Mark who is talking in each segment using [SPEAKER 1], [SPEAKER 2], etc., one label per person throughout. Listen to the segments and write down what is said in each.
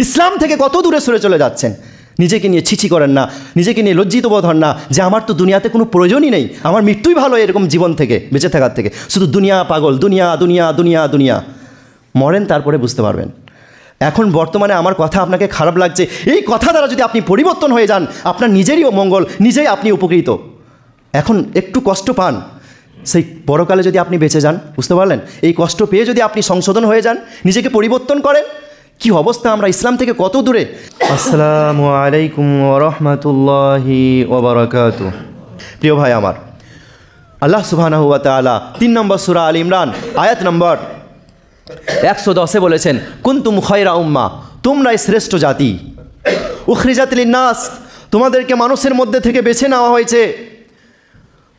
[SPEAKER 1] ইসলাম থেকে কত দূরে সরে চলে যাচ্ছেন। নিজেকে নিয়ে ছিছি করেন না, নিজেকে নিয়ে লজ্জিত বোধ হন না যে আমার তো দুনিয়াতে কোনো প্রয়োজনই নেই, আমার মৃত্যুই ভালো এরকম জীবন থেকে বেঁচে থাকার থেকে। শুধু দুনিয়া পাগল, দুনিয়া দুনিয়া দুনিয়া দুনিয়া। মরেন, তারপরে বুঝতে পারবেন। এখন বর্তমানে আমার কথা আপনাকে খারাপ লাগছে, এই কথা দ্বারা যদি আপনি পরিবর্তন হয়ে যান, আপনার নিজেরই মঙ্গল, নিজেই আপনি উপকৃত। এখন একটু কষ্ট পান, সেই পরকালে যদি আপনি বেঁচে যান, বুঝতে পারলেন? এই কষ্ট পেয়ে যদি আপনি সংশোধন হয়ে যান, নিজেকে পরিবর্তন করেন, কি অবস্থা! আমরা ইসলাম থেকে কত দূরে। আসসালামু আলাইকুম ওয়া রাহমাতুল্লাহি ওয়া বারাকাতুহু। প্রিয় ভাই আমার, আল্লাহ সুবহানাহু ওয়া তাআলা 3 নম্বর সূরা আল ইমরান আয়াত নম্বর 110-এ বলেছেন, কুনতুম খায়রা উম্মাহ, তোমরাই শ্রেষ্ঠ জাতি, উখরিজাত লিন-নাস, তোমাদেরকে মানুষের মধ্যে থেকে বেছে নেওয়া হয়েছে,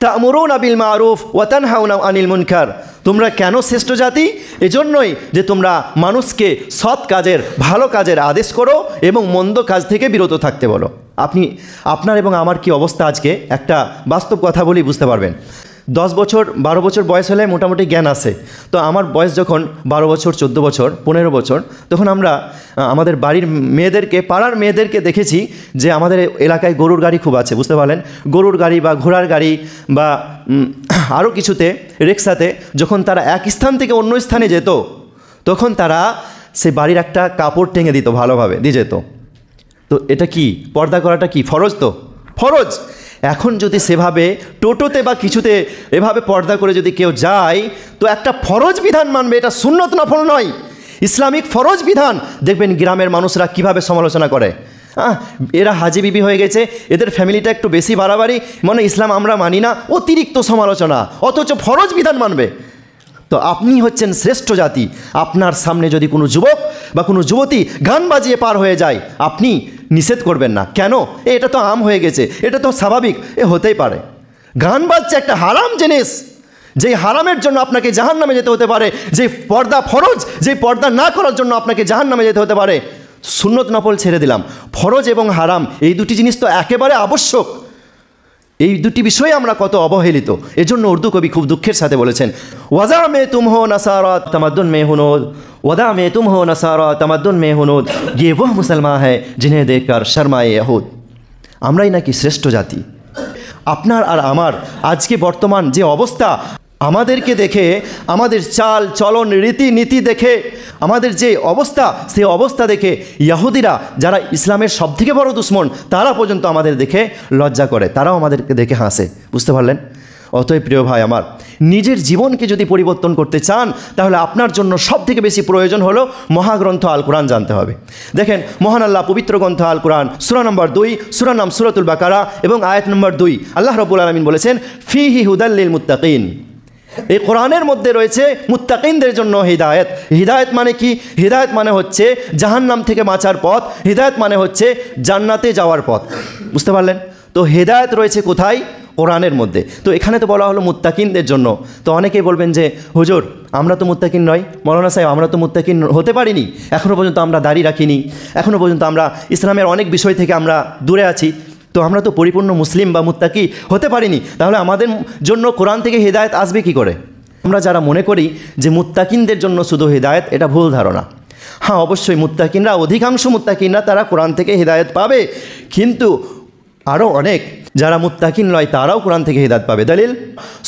[SPEAKER 1] তা'মুরুনা বিল মা'রুফ ওয়া তানহাউনা আনিল মুনকার। তোমরা কেন শ্রেষ্ঠ জাতি? এজন্যই যে তোমরা মানুষকে সৎ কাজের, ভালো কাজের আদেশ করো এবং মন্দ কাজ থেকে বিরত থাকতে বলো। আপনার এবং আমার কি অবস্থা আজকে, একটা বাস্তব কথা বলি, বুঝতে পারবেন। 10 বছর 12 বছর বয়স হলে মোটামুটি জ্ঞান আসে। তো আমার বয়স যখন 12 বছর 14 বছর 15 বছর, তখন আমরা আমাদের বাড়ির মেয়েদেরকে, পাড়ার মেয়েদেরকে দেখেছি যে আমাদের এলাকায় গরুর গাড়ি খুব আছে, বুঝতে পারলেন? গরুর গাড়ি বা ঘোড়ার গাড়ি বা আরও কিছুতে, রিক্সাতে যখন তারা এক স্থান থেকে অন্য স্থানে যেত, তখন তারা সে বাড়ির একটা কাপড় টেঙে দিত, ভালোভাবে দিয়ে যেত। তো এটা কি পর্দা করাটা কি ফরজ? তো ফরজ। এখন যদি সেভাবে টোটোতে বা কিছুতে এভাবে পর্দা করে যদি কেউ যায়, তো একটা ফরজ বিধান মানবে, এটা সুন্নত নফল নয়, ইসলামিক ফরজ বিধান। দেখবেন গ্রামের মানুষরা কিভাবে সমালোচনা করে, এরা হাজি বিবি হয়ে গেছে, এদের ফ্যামিলিটা একটু বেশি বাড়াবাড়ি, মানে ইসলাম আমরা মানি না, অতিরিক্ত সমালোচনা, অথচ ফরজ বিধান মানবে। তো আপনি হচ্ছেন শ্রেষ্ঠ জাতি। আপনার সামনে যদি কোনো যুবক বা কোনো যুবতী গান বাজিয়ে পার হয়ে যায়, আপনি নিষেধ করবেন না। কেন? এটা তো আম হয়ে গেছে, এটা তো স্বাভাবিক, হতেই পারে। গান বাজছে একটা হারাম জিনিস, যেই হারামের জন্য আপনাকে জাহান্নামে যেতে হতে পারে, যে পর্দা ফরজ, যে পর্দা না করার জন্য আপনাকে জাহান্নামে যেতে হতে পারে। সুন্নত নফল ছেড়ে দিলাম, ফরজ এবং হারাম এই দুটি জিনিস তো একেবারে আবশ্যক। এই দুটি বিষয়ে আমরা কত অবহেলিত। এজন্য উর্দু কবি খুব দুঃখের সাথে বলেছেন, ওয়াজা মে তুম হো নসারা তমাদ্দুন মে হুনুদ, ওয়াদা মে তুম হো নসারা তমাদ্দুন মে হুনুদ, ये वह मुसलमान है जिन्हें देखकर शर्माए यहूद। আমরাই নাকি শ্রেষ্ঠ জাতি। আপনার আর আমার আজকে বর্তমান যে অবস্থা, আমাদেরকে দেখে, আমাদের চাল চলন রীতিনীতি দেখে, আমাদের যে অবস্থা, সেই অবস্থা দেখে ইহুদিরা, যারা ইসলামের সবথেকে বড় দুশ্মন, তারা পর্যন্ত আমাদের দেখে লজ্জা করে, তারাও আমাদেরকে দেখে হাসে, বুঝতে পারলেন? অতএব প্রিয় ভাই আমার, নিজের জীবনকে যদি পরিবর্তন করতে চান, তাহলে আপনার জন্য সবথেকে বেশি প্রয়োজন হলো মহাগ্রন্থ আল কোরআন জানতে হবে। দেখেন, মহান আল্লাহ পবিত্র গ্রন্থ আল কোরআন সূরা নম্বর 2, সূরার নাম সূরাতুল বাকারা এবং আয়াত নম্বর 2, আল্লাহ রাব্বুল আলামিন বলেছেন, ফিহি হুদাল লিল মুত্তাকিন। এই কোরআনের মধ্যে রয়েছে মুত্তাকিনদের জন্য হিদায়াত। হিদায়াত মানে কি? হিদায়াত মানে হচ্ছে জাহান্নাম থেকে বাঁচার পথ, হিদায়াত মানে হচ্ছে জান্নাতে যাওয়ার পথ, বুঝতে পারলেন? তো হিদায়াত রয়েছে কোথায়? কোরআনের মধ্যে। তো এখানে তো বলা হলো মুত্তাকিনদের জন্য। তো অনেকেই বলবেন যে হুজুর, আমরা তো মুত্তাকিন নই, মৌলানা সাহেব আমরা তো মুত্তাকিন হতে পারিনি, এখনও পর্যন্ত আমরা দাড়ি রাখিনি, এখনও পর্যন্ত আমরা ইসলামের অনেক বিষয় থেকে আমরা দূরে আছি, তো আমরা তো পরিপূর্ণ মুসলিম বা মুত্তাকি হতে পারিনি, তাহলে আমাদের জন্য কোরআন থেকে হিদায়াত আসবে কি করে? আমরা যারা মনে করি যে মুত্তাকিনদের জন্য শুধু হিদায়াত, এটা ভুল ধারণা। হ্যাঁ, অবশ্যই মুত্তাকিনরা, অধিকাংশ মুত্তাকিনরা তারা কোরআন থেকে হিদায়াত পাবে, কিন্তু আরও অনেক যারা মুত্তাকিন নয় তারাও কোরআন থেকে হিদায়াত পাবে। দলিল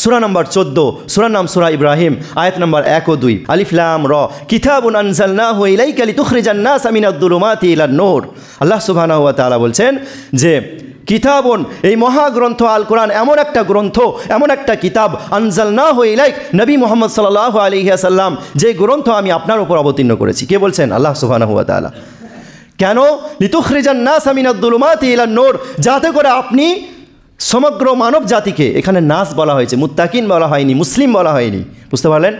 [SPEAKER 1] সূরা নম্বর 14, সূরার নাম সূরা ইব্রাহিম, আয়াত নম্বর 1 ও 2, আলিফ লাম র, কিতাবুন আনজালনাহু ইলাইকা লিতুখরিজান নাসা মিনাদ যুলুমাতি ইলান নূর। আল্লাহ সুবহানাহু ওয়া তাআলা বলছেন যে কিতাবুন, এই মহাগ্রন্থ আল কোরআন এমন একটা গ্রন্থ, এমন একটা কিতাব, আনজালনাহু ইলাইক, নবী মুহাম্মদ সাল্লাল্লাহু আলাইহি ওয়াসাল্লাম, যে গ্রন্থ আমি আপনার উপর অবতীর্ণ করেছি। কে বলছেন? আল্লাহ সুবহানাহু ওয়া তাআলা। কেন? লিতুখরিজান নাসা মিনাদ যুলুমাতি ইলান নূর, যাতে করে আপনি সমগ্র মানব জাতিকে, এখানে নাস বলা হয়েছে, মুত্তাকিন বলা হয়নি, মুসলিম বলা হয়নি, বুঝতে পারলেন?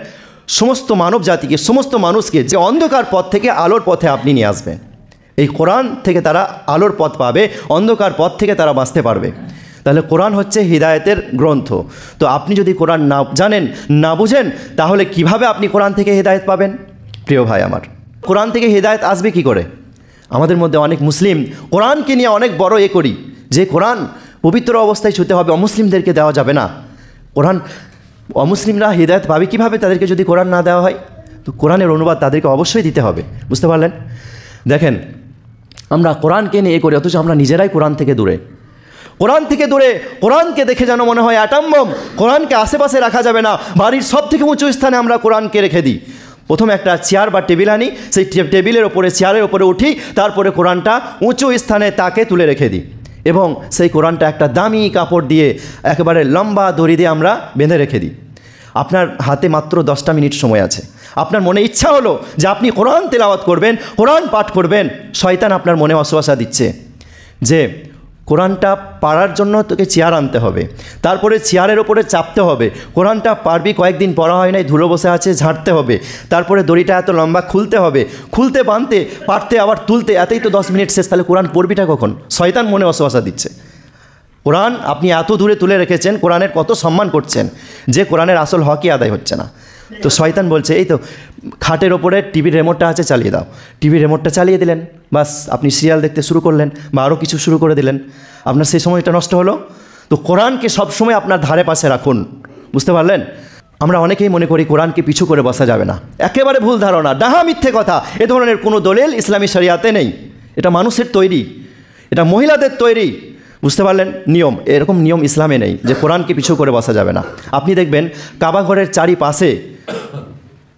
[SPEAKER 1] সমস্ত মানব জাতিকে, সমস্ত মানুষকে যে অন্ধকার পথ থেকে আলোর পথে আপনি নিয়ে আসবেন। এই কোরআন থেকে তারা আলোর পথ পাবে, অন্ধকার পথ থেকে তারা বাঁচতে পারবে। তাহলে কোরআন হচ্ছে হিদায়াতের গ্রন্থ। তো আপনি যদি কোরআন না জানেন, না বুঝেন, তাহলে কিভাবে আপনি কোরআন থেকে হিদায়াত পাবেন? প্রিয় ভাই আমার, কোরআন থেকে হিদায়াত আসবে কি করে? আমাদের মধ্যে অনেক মুসলিম কোরআনকে নিয়ে অনেক বড় করি যে কোরআন পবিত্র অবস্থায় ছুঁতে হবে, অমুসলিমদেরকে দেওয়া যাবে না। কোরআন অমুসলিমরা হিদায়াত পাবে কীভাবে তাদেরকে যদি কোরআন না দেওয়া হয়? তো কোরআনের অনুবাদ তাদেরকে অবশ্যই দিতে হবে, বুঝতে পারলেন? দেখেন, আমরা কোরআনকে নিয়ে করি, অথচ আমরা নিজেরাই কোরআন থেকে দূরে। কোরআন থেকে দূরে, কোরআনকে দেখে যেন মনে হয় অ্যাটম বম, কোরআনকে আশেপাশে রাখা যাবে না, বাড়ির সব থেকে উঁচু স্থানে আমরা কোরআনকে রেখে দিই। প্রথমে একটা চেয়ার বা টেবিল আনি, সেই টেবিলের ওপরে, চেয়ারের ওপরে উঠি, তারপরে কোরআনটা উঁচু স্থানে তাকে তুলে রেখে দিই, এবং সেই কোরআনটা একটা দামি কাপড় দিয়ে একেবারে লম্বা দড়ি দিয়ে আমরা বেঁধে রেখে দিই। আপনার হাতে মাত্র 10টা মিনিট সময় আছে, আপনার মনে ইচ্ছা হলো যে আপনি কোরআন তেলাওয়াত করবেন, কোরআন পাঠ করবেন। শয়তান আপনার মনে ওয়াসওয়াসা দিচ্ছে যে কোরআনটা পারার জন্য তোকে চেয়ার আনতে হবে, তারপরে চেয়ারের ওপরে চাপতে হবে, কোরআনটা পারবি, কয়েকদিন পড়া হয় নাই, ধুলো বসে আছে, ঝাড়তে হবে, তারপরে দড়িটা এত লম্বা খুলতে হবে, খুলতে বাঁধতে পারতে আবার তুলতে, এতেই তো 10 মিনিট শেষ, তাহলে কোরআন পড়বিটা কখন? শয়তান মনে ওয়াসওয়াসা দিচ্ছে। কোরআন আপনি এত দূরে তুলে রেখেছেন, কোরআনের কত সম্মান করছেন, যে কোরআনের আসল হকই আদায় হচ্ছে না। তো শয়তান বলছে, এই তো খাটের ওপরে টিভির রিমোটটা আছে, চালিয়ে দাও। টিভির রিমোটটা চালিয়ে দিলেন, বাস আপনি সিরিয়াল দেখতে শুরু করলেন বা আরও কিছু শুরু করে দিলেন, আপনার সেই সময়টা নষ্ট হলো। তো কোরআনকে সবসময় আপনার ধারে পাশে রাখুন, বুঝতে পারলেন? আমরা অনেকেই মনে করি কোরআনকে পিছু করে বসা যাবে না, একেবারে ভুল ধারণা, ডাহা মিথ্যে কথা। এ ধরনের কোনো দলিল ইসলামী শরিয়াতে নেই, এটা মানুষের তৈরি, এটা মহিলাদের তৈরি, বুঝতে পারলেন? নিয়ম, এরকম নিয়ম ইসলামে নেই যে কোরআনকে পিছু করে বসা যাবে না। আপনি দেখবেন কাবা ঘরের চারিপাশে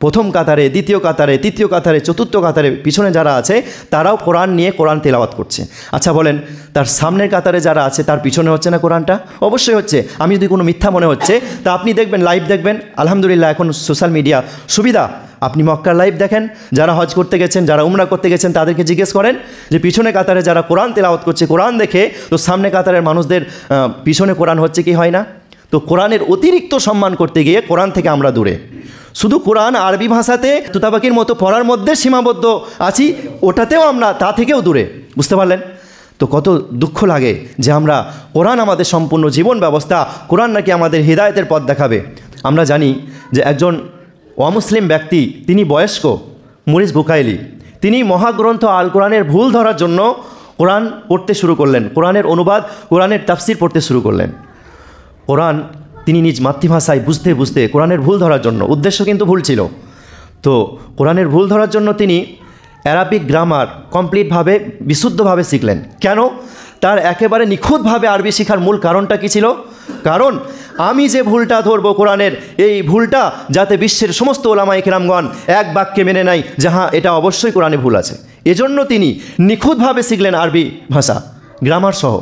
[SPEAKER 1] প্রথম কাতারে, দ্বিতীয় কাতারে, তৃতীয় কাতারে, চতুর্থ কাতারে পিছনে যারা আছে তারাও কোরআন নিয়ে কোরআন তেলাওয়াত করছে। আচ্ছা বলেন, তার সামনের কাতারে যারা আছে তার পিছনে হচ্ছে না কোরআনটা? অবশ্যই হচ্ছে। আমি যদি কোনো মিথ্যা মনে হচ্ছে তা আপনি দেখবেন, লাইভ দেখবেন। আলহামদুলিল্লাহ এখন সোশ্যাল মিডিয়া সুবিধা, আপনি মক্কার লাইভ দেখেন, যারা হজ করতে গেছেন, যারা উমরা করতে গেছেন, তাদেরকে জিজ্ঞেস করেন যে পিছনে কাতারে যারা কোরআন তেলাওয়াত করছে, কোরআন দেখে, তো সামনে কাতারের মানুষদের পিছনে কোরআন হচ্ছে কি হয় না? তো কোরআনের অতিরিক্ত সম্মান করতে গিয়ে কোরআন থেকে আমরা দূরে। শুধু কোরআন আরবি ভাষাতে তুতাপাকির মতো পড়ার মধ্যে সীমাবদ্ধ আছি, ওটাতেও আমরা তা থেকেও দূরে, বুঝতে পারলেন? তো কত দুঃখ লাগে যে আমরা কোরআন আমাদের সম্পূর্ণ জীবন ব্যবস্থা, কোরআন নাকি আমাদের হিদায়তের পথ দেখাবে। আমরা জানি যে একজন অমুসলিম ব্যক্তি, তিনি বয়স্ক, মুরিস বুকাইলি, তিনি মহাগ্রন্থ আল কোরআনের ভুল ধরার জন্য কোরআন পড়তে শুরু করলেন, কোরআনের অনুবাদ, কোরআনের তাফসির পড়তে শুরু করলেন। কোরআন তিনি নিজ মাতৃভাষায় বুঝতে বুঝতে কোরআনের ভুল ধরার জন্য, উদ্দেশ্য কিন্তু ভুল ছিল, তো কোরআনের ভুল ধরার জন্য তিনি অ্যারাবিক গ্রামার কমপ্লিটভাবে বিশুদ্ধভাবে শিখলেন। কেন? তার একেবারে নিখুঁতভাবে আরবি শেখার মূল কারণটা কী ছিল? কারণ আমি যে ভুলটা ধরবো কোরআনের, এই ভুলটা যাতে বিশ্বের সমস্ত ওলামায়ে কেরামগণ এক বাক্যে মেনে নেয় যে হ্যাঁ এটা অবশ্যই কোরআনে ভুল আছে। এজন্য তিনি নিখুঁতভাবে শিখলেন আরবি ভাষা, গ্রামার সহ।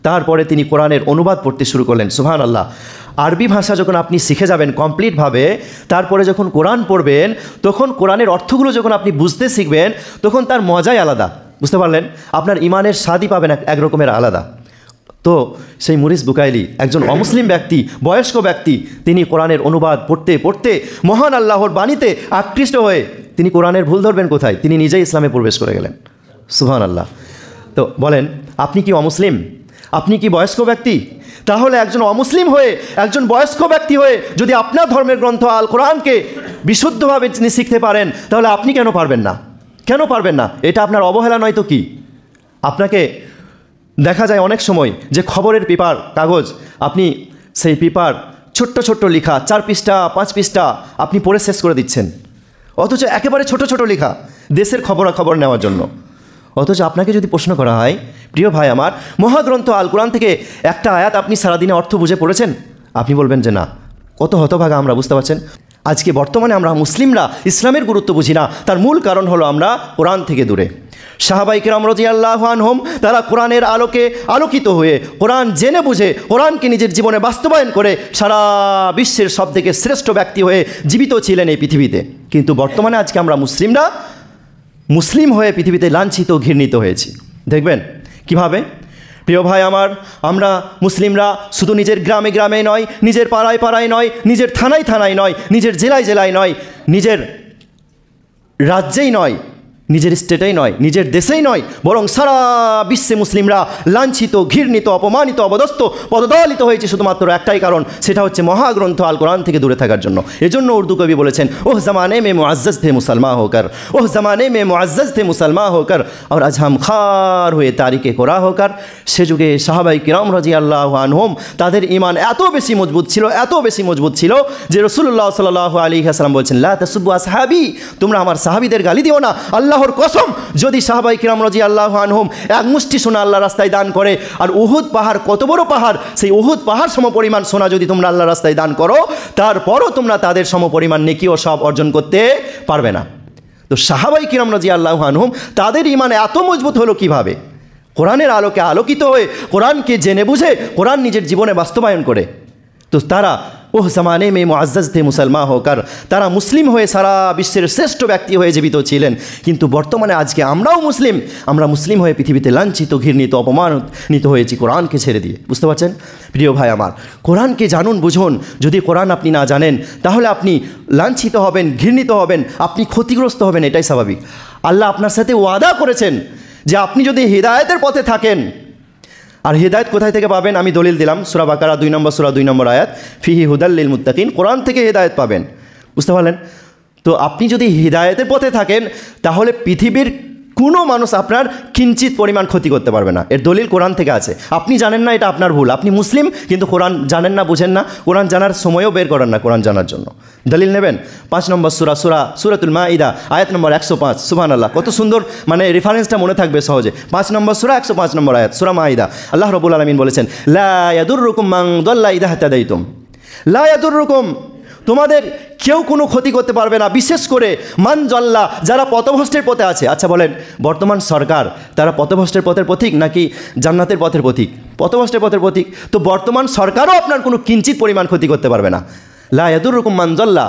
[SPEAKER 1] তারপরে তিনি কোরআনের অনুবাদ পড়তে শুরু করলেন। সুবহানাল্লাহ। আরবি ভাষা যখন আপনি শিখে যাবেন কমপ্লিটভাবে, তারপরে যখন কোরআন পড়বেন, তখন কোরআনের অর্থগুলো যখন আপনি বুঝতে শিখবেন, তখন তার মজাই আলাদা, বুঝতে পারলেন? আপনার ইমানের স্বাদই পাবেন এক রকমের আলাদা। তো সেই মুরিস বুকাইলি একজন অমুসলিম ব্যক্তি, বয়স্ক ব্যক্তি, তিনি কোরআনের অনুবাদ পড়তে পড়তে মহান আল্লাহর বাণীতে আকৃষ্ট হয়ে তিনি কোরআনের ভুল ধরবেন কোথায়? তিনি নিজেই ইসলামে প্রবেশ করে গেলেন। সুবহানাল্লাহ। তো বলেন, আপনি কি অমুসলিম? আপনি কি বয়স্ক ব্যক্তি? তাহলে একজন অমুসলিম হয়ে, একজন বয়স্ক ব্যক্তি হয়ে যদি আপনার ধর্মের গ্রন্থ আল কোরআনকে বিশুদ্ধভাবে তিনি শিখতে পারেন, তাহলে আপনি কেন পারবেন না? কেন পারবেন না? এটা আপনার অবহেলা নয় তো কি? আপনাকে দেখা যায় অনেক সময় যে খবরের পেপার, কাগজ, আপনি সেই পেপার ছোট্ট ছোট্ট লেখা, 4 পৃষ্ঠা 5 পৃষ্ঠা আপনি পড়ে শেষ করে দিচ্ছেন, অথচ একেবারে ছোট ছোট লেখা দেশের খবরাখবর নেওয়ার জন্য। অথচ আপনাকে যদি প্রশ্ন করা হয়, প্রিয় ভাই আমার, মহাগ্রন্থ আল কোরআন থেকে একটা আয়াত আপনি সারাদিনে অর্থ বুঝে পড়েছেন? আপনি বলবেন যে না। কত হতভাগা আমরা, বুঝতে পারছেন? আজকে বর্তমানে আমরা মুসলিমরা ইসলামের গুরুত্ব বুঝি না, তার মূল কারণ হলো আমরা কোরআন থেকে দূরে। সাহাবায়ে কেরাম রাদিয়াল্লাহু আনহুম তারা কোরআনের আলোকে আলোকিত হয়ে, কোরআন জেনে বুঝে, কোরআনকে নিজের জীবনে বাস্তবায়ন করে সারা বিশ্বের সবথেকে শ্রেষ্ঠ ব্যক্তি হয়ে জীবিত ছিলেন এই পৃথিবীতে। কিন্তু বর্তমানে আজকে আমরা মুসলিমরা মুসলিম হয়ে পৃথিবীতে লাঞ্ছিত, ঘৃণিত হয়েছি। দেখবেন কিভাবে? প্রিয় ভাই আমার, আমরা মুসলিমরা শুধু নিজের গ্রামে গ্রামে নয়, নিজের পাড়ায় পাড়ায় নয়, নিজের থানায় থানায় নয়, নিজের জেলায় জেলায় নয়, নিজের রাজ্যেই নয়, নিজের স্টেটেই নয়, নিজের দেশেই নয়, বরং সারা বিশ্বে মুসলিমরা লাঞ্ছিত, ঘৃণিত, অপমানিত, অবদস্ত, পদদলিত হয়েছে শুধুমাত্র একটাই কারণ, সেটা হচ্ছে মহাগ্রন্থ আল কোরআন থেকে দূরে থাকার জন্য। এজন্য উর্দু কবি বলেছেন, ওহ জমানে মে মুআজ্জাজ থে মুসলমান হোকর, ওহ জমানে মে মুআজ্জাজ থে মুসলমান হোকর, আর আজ হাম খার হয়ে তারিকে কোরা হোকর। সে যুগে সাহাবায়ে কিরাম রাদিয়াল্লাহু আনহুম তাদের ঈমান এত বেশি মজবুত ছিল, এত বেশি মজবুত ছিল যে রাসূলুল্লাহ সাল্লাল্লাহু আলাইহি ওয়াসাল্লাম বলেছেন, লা তাসুব্বু আসহাবি, তোমরা আমার সাহাবীদের গালি দিও না। আল্লাহ আল্লাহর কসম, যদি সাহাবায়ে কিরাম রাদিয়াল্লাহু আনহুম এক মুষ্টি সোনা আল্লাহর রাস্তায় দান করে, আর উহুদ পাহাড় কত বড় পাহাড়, সেই উহুদ পাহাড় সমপরিমাণ সোনা যদি তোমরা আল্লাহর রাস্তায় দান করো, তারপরও তোমরা তাদের সমপরিমাণ নেকি ও সওয়াব অর্জন করতে পারবে না। তো সাহাবায়ে কিরাম রাদিয়াল্লাহু আনহুম তাদের ঈমান এত মজবুত হলো কিভাবে? কোরআনের আলোকে আলোকিত হয়ে, কোরআনকে জেনে বুঝে, কোরআন নিজের জীবনে বাস্তবায়ন করে। তো তারা ওহ জামানে মে মুআজ্জাজ থে মুসলমান হোকার, তারা মুসলিম হয়ে সারা বিশ্বের শ্রেষ্ঠ ব্যক্তি হয়ে জীবিত ছিলেন। কিন্তু বর্তমানে আজকে আমরাও মুসলিম, আমরা মুসলিম হয়ে পৃথিবীতে লাঞ্ছিত, ঘৃণিত, অপমানিত হয়েছি কোরআনকে ছেড়ে দিয়ে। বুঝতে পারছেন প্রিয় ভাই আমার? কোরআনকে জানুন, বুঝুন। যদি কোরআন আপনি না জানেন, তাহলে আপনি লাঞ্ছিত হবেন, ঘৃণিত হবেন, আপনি ক্ষতিগ্রস্ত হবেন, এটাই স্বাভাবিক। আল্লাহ আপনার সাথে ওয়াদা করেছেন যে আপনি যদি হিদায়াতের পথে থাকেন, আর হিদায়াত কোথায় থেকে পাবেন? আমি দলিল দিলাম, সূরা বাকারা 2 নম্বর সূরা 2 নম্বর আয়াত, ফিহি হুদাল লিল মুত্তাকিন, কোরআন থেকে হিদায়াত পাবেন। বুঝতে পারলেন? তো আপনি যদি হিদায়াতের পথে থাকেন, তাহলে পৃথিবীর কোনো মানুষ আপনার কিঞ্চিত পরিমাণ ক্ষতি করতে পারবে না। এর দলিল কোরআন থেকে আছে। আপনি জানেন না, এটা আপনার ভুল। আপনি মুসলিম, কিন্তু কোরআন জানেন না, বুঝেন না, কোরআন জানার সময়ও বের করেন না কোরআন জানার জন্য। দলিল নেবেন 5 নম্বর সূরাতুল মাইদা আয়াত নম্বর 105। সুবহানাল্লাহ, কত সুন্দর, মানে রেফারেন্সটা মনে থাকবে সহজে। 5 নম্বর সূরা 105 নম্বর আয়াত, সূরা মাইদা। আল্লাহ রাব্বুল আলামিন বলেছেন, লা ইয়াদুররুকুম মান দাল্লা ইযা হাতাদাইতুম। লা ইয়াদুররুকুম, তোমাদের কেউ কোনো ক্ষতি করতে পারবে না, বিশেষ করে মান জল্লা, যারা পথভ্রষ্টের পথে আছে। আচ্ছা বলেন, বর্তমান সরকার তারা পথভ্রষ্টের পথের পথিক নাকি জান্নাতের পথের পথিক? পথভ্রষ্টের পথের পথিক। তো বর্তমান সরকারও আপনার কোনো কিঞ্চিত পরিমাণ ক্ষতি করতে পারবে না। লা ইয়াদুররুকুম মান জল্লা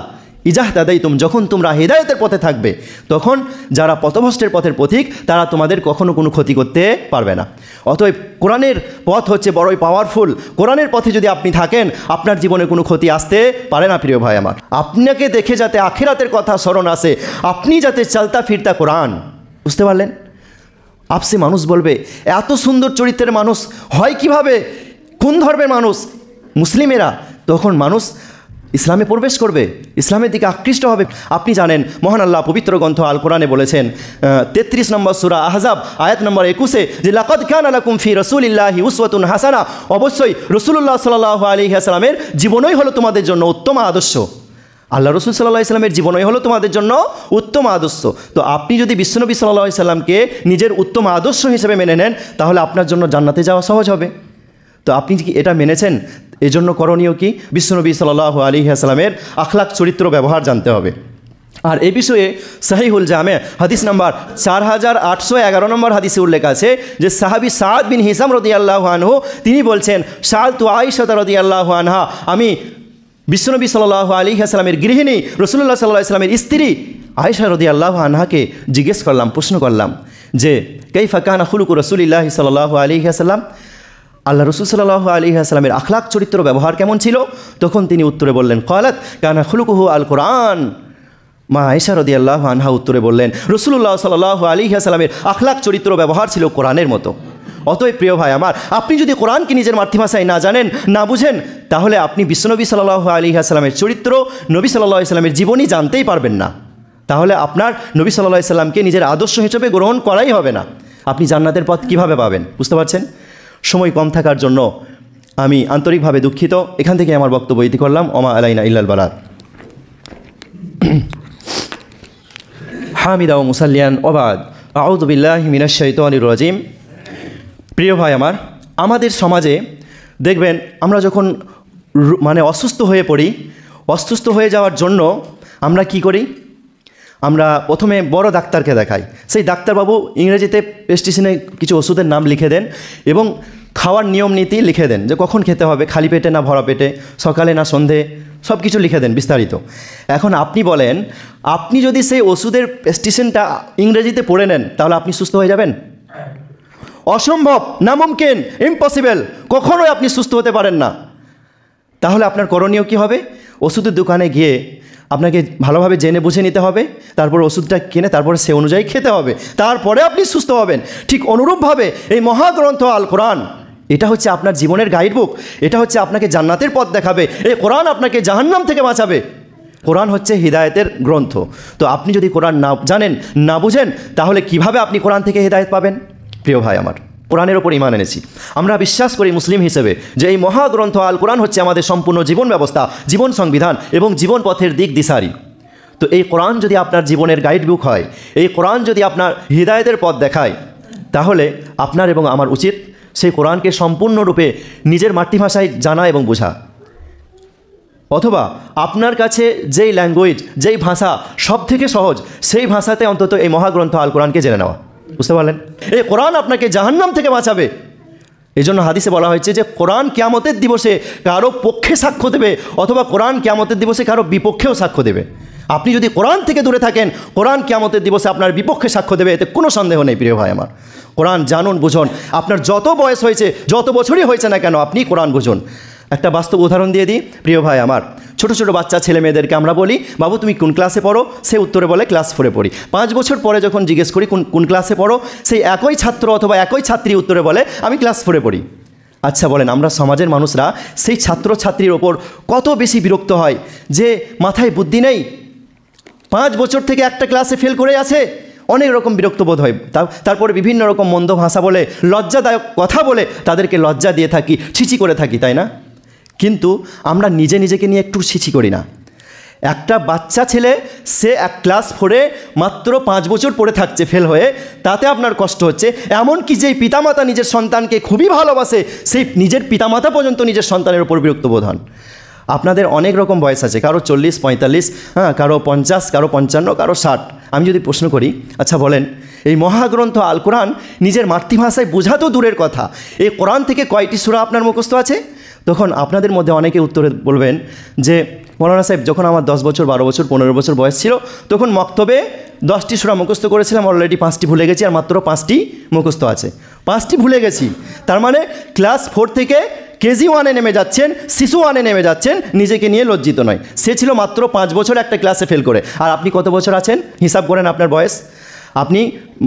[SPEAKER 1] ইযা হাতাদাইতুম, যখন তোমরা হিদায়াতের পথে থাকবে, তখন যারা পথভ্রষ্টের পথের পথিক তারা তোমাদের কখনো কোনো ক্ষতি করতে পারবে না। অতএব কোরআনের পথ হচ্ছে বড়ই পাওয়ারফুল। কোরআনের পথে যদি আপনি থাকেন, আপনার জীবনে কোনো ক্ষতি আসতে পারে না। প্রিয় ভাই আমার, আপনাকে দেখে যাতে আখিরাতের কথা স্মরণ আসে, আপনি যাতে চলতা ফিরতা কোরআন। বুঝতে পারলেন? আপসে মানুষ বলবে, এত সুন্দর চরিত্রের মানুষ হয় কিভাবে? কোন ধর্মের মানুষ? মুসলিমেরা। তখন মানুষ ইসলামে প্রবেশ করবে, ইসলামের দিকে আকৃষ্ট হবে। আপনি জানেন, মহান আল্লাহ পবিত্র গ্রন্থ আল কোরআনে বলেছেন 33 নম্বর সূরা আহজাব আয়াত নম্বর 21, যে লাকাদ কানা লাকুম ফি রাসূলিল্লাহি উসওয়াতুন হাসানা, অবশ্যই রাসূলুল্লাহ সাল্লাল্লাহু আলাইহি ওয়াসাল্লামের জীবনই হলো তোমাদের জন্য উত্তম আদর্শ। আল্লাহ রাসূল সাল্লাল্লাহু আলাইহি ওয়াসাল্লামের জীবনই হলো তোমাদের জন্য উত্তম আদর্শ। তো আপনি যদি বিশ্বনবী সাল্লাল্লাহু আলাইহি ওয়াসাল্লামকে নিজের উত্তম আদর্শ হিসেবে মেনে নেন, তাহলে আপনার জন্য জান্নাতে যাওয়া সহজ হবে। তো আপনি কি এটা মেনেছেন? এজন্য করণীয় কি? বিশ্বনবী সাল্লাল্লাহু আলাইহি ওয়াসাল্লামের আখলাক, চরিত্র, ব্যবহার জানতে হবে। আর এই বিষয়ে সহিহুল জামে হাদিস নাম্বার 4811 নম্বর হাদিসে উল্লেখ আছে যে সাহাবী সাদ বিন হিসাম রাদিয়াল্লাহু আনহু তিনি বলছেন, সাআলতু আয়েশা রাদিয়াল্লাহু আনহা, আমি বিশ্বনবী সাল্লাল্লাহু আলাইহি ওয়াসাল্লামের গৃহিণী রাসূলুল্লাহ সাল্লাল্লাহু আলাইহি ওয়াসাল্লামের স্ত্রী আয়েশা রাদিয়াল্লাহু আনহাকে জিজ্ঞেস করলাম, প্রশ্ন করলাম যে কাইফা কানা খুলুকু রাসূলিল্লাহি সাল্লাল্লাহু আলাইহি ওয়াসাল্লাম, আল্লাহ রাসূল সাল্লাল্লাহু আলাইহি ওয়াসাল্লামের আখলাক, চরিত্র, ব্যবহার কেমন ছিল? তখন তিনি উত্তরে বললেন, ক্বালাত কানা খুলুকুহু আল কোরআন। মা আয়েশা রাদিয়াল্লাহু আনহা উত্তরে বললেন, রাসূলুল্লাহ সাল্লাল্লাহু আলাইহি ওয়াসাল্লামের আখলাক, চরিত্র, ব্যবহার ছিল কোরআনের মতো। অতএব প্রিয় ভাই আমার, আপনি যদি কোরআনকে নিজের মাতৃভাষায় না জানেন, না বুঝেন, তাহলে আপনি বিশ্বনবী সাল্লাল্লাহু আলাইহি ওয়াসাল্লামের চরিত্র, নবী সাল্লাল্লাহু আলাইহি ওয়াসাল্লামের জীবনী জানতেই পারবেন না। তাহলে আপনার নবী সাল্লাল্লাহু আলাইহি ওয়াসাল্লামকে নিজের আদর্শ হিসেবে গ্রহণ করাই হবে না। আপনি জান্নাতের পথ কিভাবে পাবেন? বুঝতে পারছেন? সময় কম থাকার জন্য আমি আন্তরিকভাবে দুঃখিত। এখান থেকে আমার বক্তব্য ইতি করলাম। ওমা আলাইনা ইল্লাল বালাগ। হামিদা ও মুসাল্লিয়ান ওবাদ, আউযু বিল্লাহি মিনাশ শাইতানির রাজিম। প্রিয় ভাই আমার, আমাদের সমাজে দেখবেন, আমরা যখন মানে অসুস্থ হয়ে পড়ি, অসুস্থ হয়ে যাওয়ার জন্য আমরা কি করি? আমরা প্রথমে বড় ডাক্তারকে দেখাই। সেই ডাক্তারবাবু ইংরেজিতে প্রেসক্রিপশনে কিছু ওষুধের নাম লিখে দেন এবং খাওয়ার নিয়ম নীতি লিখে দেন, যে কখন খেতে হবে, খালি পেটে না ভরা পেটে, সকালে না সন্ধে, সব কিছু লিখে দেন বিস্তারিত। এখন আপনি বলেন, আপনি যদি সেই ওষুধের প্রেসক্রিপশনটা ইংরেজিতে পড়ে নেন, তাহলে আপনি সুস্থ হয়ে যাবেন? অসম্ভব, নামুমকিন, ইম্পসিবল, কখনোই আপনি সুস্থ হতে পারেন না। তাহলে আপনার করণীয় কী হবে? ওষুধের দোকানে গিয়ে আপনাকে ভালোভাবে জেনে বুঝে নিতে হবে, তারপর ওষুধটা কিনে তারপরে সে অনুযায়ী খেতে হবে, তারপরে আপনি সুস্থ হবেন। ঠিক অনুরূপভাবে এই মহাগ্রন্থ আল কোরআন, এটা হচ্ছে আপনার জীবনের গাইডবুক, এটা হচ্ছে আপনাকে জান্নাতের পথ দেখাবে। এই কোরআন আপনাকে জাহান্নাম থেকে বাঁচাবে। কোরআন হচ্ছে হিদায়েতের গ্রন্থ। তো আপনি যদি কোরআন না জানেন, না বুঝেন, তাহলে কিভাবে আপনি কোরআন থেকে হিদায়েত পাবেন? প্রিয় ভাই আমার, কোরআনের ওপর ঈমান এনেছি। আমরা বিশ্বাস করি মুসলিম হিসেবে যে এই মহাগ্রন্থ আল কোরআন হচ্ছে আমাদের সম্পূর্ণ জীবন ব্যবস্থা, জীবন সংবিধান এবং জীবন পথের দিক দিশারি। তো এই কোরআন যদি আপনার জীবনের গাইড বুক হয়, এই কোরআন যদি আপনার হৃদায়তের পথ দেখায়, তাহলে আপনার এবং আমার উচিত সেই কোরআনকে সম্পূর্ণরূপে নিজের মাতৃভাষায় জানা এবং বোঝা। অথবা আপনার কাছে যেই ল্যাঙ্গুয়েজ, যেই ভাষা সব থেকে সহজ, সেই ভাষাতে অন্তত এই মহাগ্রন্থ আল কোরআনকে জেনে নেওয়া। বুঝতে পারলেন? এই কোরআন আপনাকে জাহান্নাম থেকে বাঁচাবে। এই জন্য হাদিসে বলা হয়েছে যে কোরআন কিয়ামতের দিবসে কারো পক্ষে সাক্ষ্য দেবে, অথবা কোরআন কিয়ামতের দিবসে কারো বিপক্ষেও সাক্ষ্য দেবে। আপনি যদি কোরআন থেকে দূরে থাকেন, কোরআন কিয়ামতের দিবসে আপনার বিপক্ষে সাক্ষ্য দেবে, এতে কোনো সন্দেহ নেই প্রিয় ভাই আমার। কোরআন জানুন, বুঝুন। আপনার যত বয়স হয়েছে, যত বছরই হয়েছে না কেন, আপনি কোরআন বুঝুন। একটা বাস্তব উদাহরণ দিয়ে দিই প্রিয় ভাই আমার। ছোটো ছোটো বাচ্চা ছেলে মেয়েদেরকে আমরা বলি, বাবু তুমি কোন ক্লাসে পড়ো? সে উত্তরে বলে ক্লাস 4-এ পড়ি। 5 বছর পরে যখন জিজ্ঞেস করি কোন ক্লাসে পড়ো, সেই একই ছাত্র অথবা একই ছাত্রী উত্তরে বলে আমি ক্লাস 4-এ পড়ি। আচ্ছা বলেন, আমরা সমাজের মানুষরা সেই ছাত্রছাত্রীর ওপর কত বেশি বিরক্ত হয় যে মাথায় বুদ্ধি নেই, 5 বছর থেকে একটা ক্লাসে ফেল করে আছে। অনেক রকম বিরক্ত বোধ হয়। তারপরে বিভিন্ন রকম মন্দ ভাষা বলে, লজ্জাদায়ক কথা বলে তাদেরকে লজ্জা দিয়ে থাকি, ছিচি করে থাকি, তাই না? কিন্তু আমরা নিজেকে নিয়ে একটু ছিচি করি না। একটা বাচ্চা ছেলে, সে ক্লাস 4-এ মাত্র 5 বছর পড়ে থাকছে ফেল হয়ে, তাতে আপনার কষ্ট হচ্ছে। এমনকি যেই পিতামাতা নিজের সন্তানকে খুবই ভালোবাসে, সেই নিজের পিতামাতা পর্যন্ত নিজের সন্তানের উপর বিরক্ত বোধ হন। আপনাদের অনেক রকম বয়স আছে, কারো 40, 45, কারো 50, কারো 55, কারো 60। আমি যদি প্রশ্ন করি, আচ্ছা বলেন, এই মহাগ্রন্থ আল কোরআন নিজের মাতৃভাষায় বোঝা তো দূরের কথা, এই কোরআন থেকে কয়টি সূরা আপনার মুখস্থ আছে? তখন আপনাদের মধ্যে অনেকে উত্তরে বলবেন যে মৌলানা সাহেব, যখন আমার 10 বছর, 12 বছর, 15 বছর বয়স ছিল, তখন মক্তবে 10টি সূরা মুখস্থ করেছিলাম, অলরেডি 5টি ভুলে গেছি, আর মাত্র 5টি মুখস্থ আছে। 5টি ভুলে গেছি, তার মানে ক্লাস 4 থেকে কেজি 1-এ নেমে যাচ্ছেন, শিশু 1-এ নেমে যাচ্ছেন, নিজেকে নিয়ে লজ্জিত নয়। সে ছিল মাত্র 5 বছর একটা ক্লাসে ফেল করে। আর আপনি কত বছর আছেন হিসাব করেন আপনার বয়স। আপনি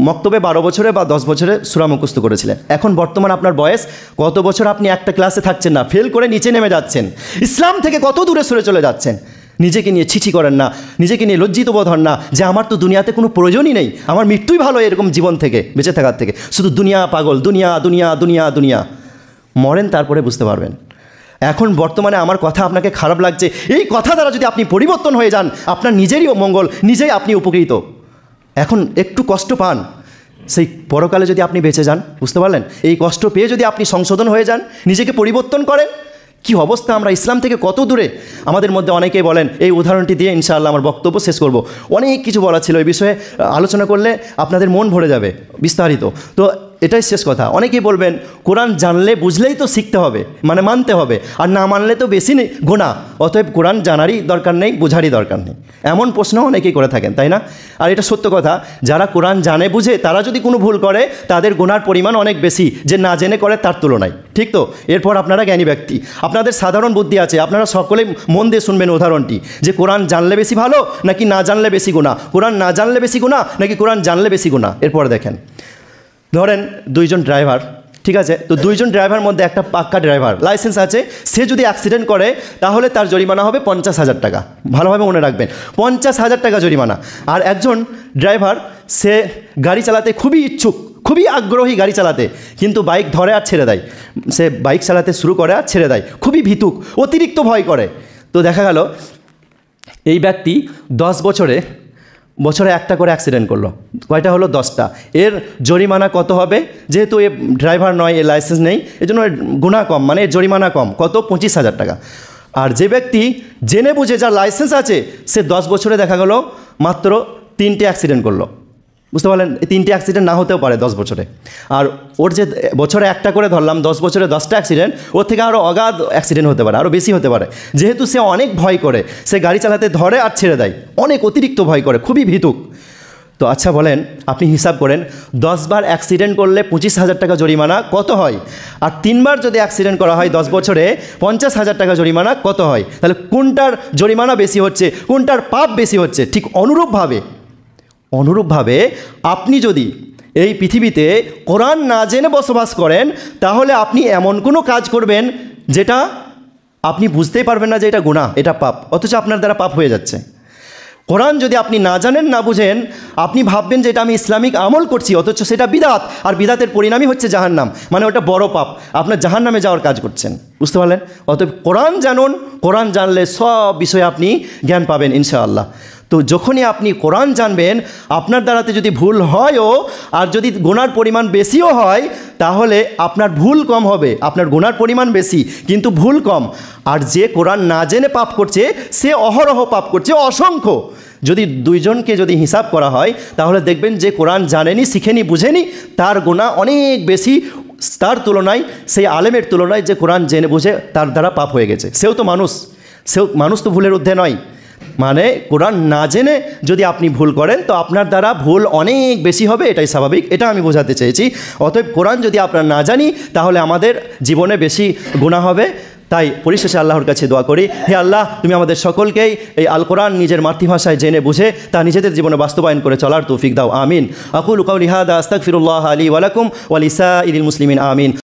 [SPEAKER 1] মক্তবে 12 বছরে বা 10 বছরে সূরা মুখস্থ করেছিলেন। এখন বর্তমান আপনার বয়স কত বছর? আপনি একটা ক্লাসে থাকছেন না, ফেল করে নিচে নেমে যাচ্ছেন, ইসলাম থেকে কত দূরে সরে চলে যাচ্ছেন। নিজেকে নিয়ে ছিচি করেন না, নিজেকে নিয়ে লজ্জিত বোধ হন না যে আমার তো দুনিয়াতে কোনো প্রয়োজনই নেই, আমার মৃত্যুই ভালো এরকম জীবন থেকে, বেঁচে থাকার থেকে। শুধু দুনিয়া পাগল, দুনিয়া দুনিয়া দুনিয়া দুনিয়া। মরেন, তারপরে বুঝতে পারবেন। এখন বর্তমানে আমার কথা আপনাকে খারাপ লাগছে, এই কথা দ্বারা যদি আপনি পরিবর্তন হয়ে যান, আপনার নিজেরই মঙ্গল, নিজেই আপনি উপকৃত। এখন একটু কষ্ট পান, সেই পরকালে যদি আপনি বেঁচে যান, বুঝতে পারলেন? এই কষ্ট পেয়ে যদি আপনি সংশোধন হয়ে যান, নিজেকে পরিবর্তন করেন, কি অবস্থা! আমরা ইসলাম থেকে কত দূরে। আমাদের মধ্যে অনেকেই বলেন, এই উদাহরণটি দিয়ে ইনশাআল্লাহ আমার বক্তব্য শেষ করব। অনেক কিছু বলা ছিল, এই বিষয়ে আলোচনা করলে আপনাদের মন ভরে যাবে বিস্তারিত। তো এটাই শেষ কথা। অনেকেই বলবেন, কোরআন জানলে বুঝলেই তো শিখতে হবে, মানে মানতে হবে, আর না মানলে তো বেশি গোনা, অতএব কোরআন জানারই দরকার নেই, বোঝারই দরকার নেই। এমন প্রশ্ন অনেকেই করে থাকেন, তাই না? আর এটা সত্য কথা, যারা কোরআন জানে বুঝে তারা যদি কোনো ভুল করে, তাদের গুনার পরিমাণ অনেক বেশি যে না জেনে করে তার তুলনায়। ঠিক তো? এরপর আপনারা জ্ঞানী ব্যক্তি, আপনাদের সাধারণ বুদ্ধি আছে, আপনারা সকলেই মন দিয়ে শুনবেন উদাহরণটি, যে কোরআন জানলে বেশি ভালো নাকি না জানলে বেশি গুনাহ, কোরআন না জানলে বেশি গুনাহ নাকি কোরআন জানলে বেশি গুনাহ। এরপর দেখেন, ধরেন 2 জন ড্রাইভার, ঠিক আছে? তো 2 জন ড্রাইভার মধ্যে একটা পাক্কা ড্রাইভার, লাইসেন্স আছে, সে যদি অ্যাক্সিডেন্ট করে তাহলে তার জরিমানা হবে 50,000 টাকা। ভালোভাবে মনে রাখবেন, 50,000 টাকা জরিমানা। আর একজন ড্রাইভার, সে গাড়ি চালাতে খুবই ইচ্ছুক, খুবই আগ্রহী গাড়ি চালাতে, কিন্তু বাইক ধরে আর ছেড়ে দেয়। সে বাইক চালাতে শুরু করে আর ছেড়ে দেয়, খুবই ভীতুক, অতিরিক্ত ভয় করে। তো দেখা গেল এই ব্যক্তি 10 বছরে একটা করে অ্যাক্সিডেন্ট করলো। কয়টা হলো? 10টা। এর জরিমানা কত হবে? যেহেতু এ ড্রাইভার নয়, এর লাইসেন্স নেই, এজন্য গুনাহ কম, মানে এর জরিমানা কম। কত? 25,000 টাকা। আর যে ব্যক্তি জেনে বুঝে, যার লাইসেন্স আছে, সে 10 বছরে দেখা গেল মাত্র 3টে অ্যাক্সিডেন্ট করলো। বুঝতে পারলেন? 3টে অ্যাক্সিডেন্ট না হতেও পারে 10 বছরে। আর ওর যে বছরে একটা করে ধরলাম, 10 বছরে 10টা অ্যাক্সিডেন্ট, ওর থেকে আরও অগাধ অ্যাক্সিডেন্ট হতে পারে, আরও বেশি হতে পারে। যেহেতু সে অনেক ভয় করে, সে গাড়ি চালাতে ধরে আর ছেড়ে দেয়, অনেক অতিরিক্ত ভয় করে, খুবই ভীতুক। তো আচ্ছা বলেন, আপনি হিসাব করেন, 10 বার অ্যাক্সিডেন্ট করলে 25,000 টাকা জরিমানা কত হয়? আর 3 বার যদি অ্যাক্সিডেন্ট করা হয় 10 বছরে, 50,000 টাকা জরিমানা কত হয়? তাহলে কোনটার জরিমানা বেশি হচ্ছে, কোনটার পাপ বেশি হচ্ছে? ঠিক অনুরূপভাবে আপনি যদি এই পৃথিবীতে কোরআন না জেনে বসবাস করেন, তাহলে আপনি এমন কোনো কাজ করবেন যেটা আপনি বুঝতেই পারবেন না যে এটা গুনাহ, এটা পাপ, অথচ আপনার দ্বারা পাপ হয়ে যাচ্ছে। কোরআন যদি আপনি না জানেন না বুঝেন, আপনি ভাববেন যে এটা আমি ইসলামিক আমল করছি, অথচ সেটা বিদাত, আর বিদাতের পরিণামই হচ্ছে জাহান্নাম, মানে ওটা বড় পাপ, আপনার জাহান্নামে যাওয়ার কাজ করছেন। বুঝতে পারলেন? অতএব কোরআন জানুন, কোরআন জানলে সব বিষয়ে আপনি জ্ঞান পাবেন ইনশাআল্লাহ। তো যখনই আপনি কোরআন জানবেন, আপনার দ্বারাতে যদি ভুল হয়ও আর যদি গুনার পরিমাণ বেশিও হয়, তাহলে আপনার ভুল কম হবে, আপনার গুনার পরিমাণ বেশি কিন্তু ভুল কম। আর যে কোরআন না জেনে পাপ করছে সে অহরহ পাপ করছে, অসংখ্য। যদি দুইজনকে যদি হিসাব করা হয় তাহলে দেখবেন যে কোরআন জানেনি, শিখেনি, বুঝেনি, তার গুনাহ অনেক বেশি তার তুলনায়, সেই আলেমের তুলনায় যে কোরআন জেনে বুঝে তার দ্বারা পাপ হয়ে গেছে। সেও তো মানুষ তো ভুলের ঊর্ধ্বে নয়। মানে কোরআন না জেনে যদি আপনি ভুল করেন তো আপনার দ্বারা ভুল অনেক বেশি হবে, এটাই স্বাভাবিক, এটা আমি বোঝাতে চেয়েছি। অতএব কোরআন যদি আপনার না জানি তাহলে আমাদের জীবনে বেশি গুনাহ হবে। তাই পরিশেষে আল্লাহর কাছে দোয়া করি, হে আল্লাহ, তুমি আমাদের সকলকেই এই আল কোরআন নিজের মাতৃভাষায় জেনে বুঝে তা নিজেদের জীবনে বাস্তবায়ন করে চলার তৌফিক দাও। আমিন। আকুলু কাউলি হাদা আস্তাগফিরুল্লাহ লি ওয়া লাকুম ওয়া লিসাইরিল মুসলিমিন। আমিন।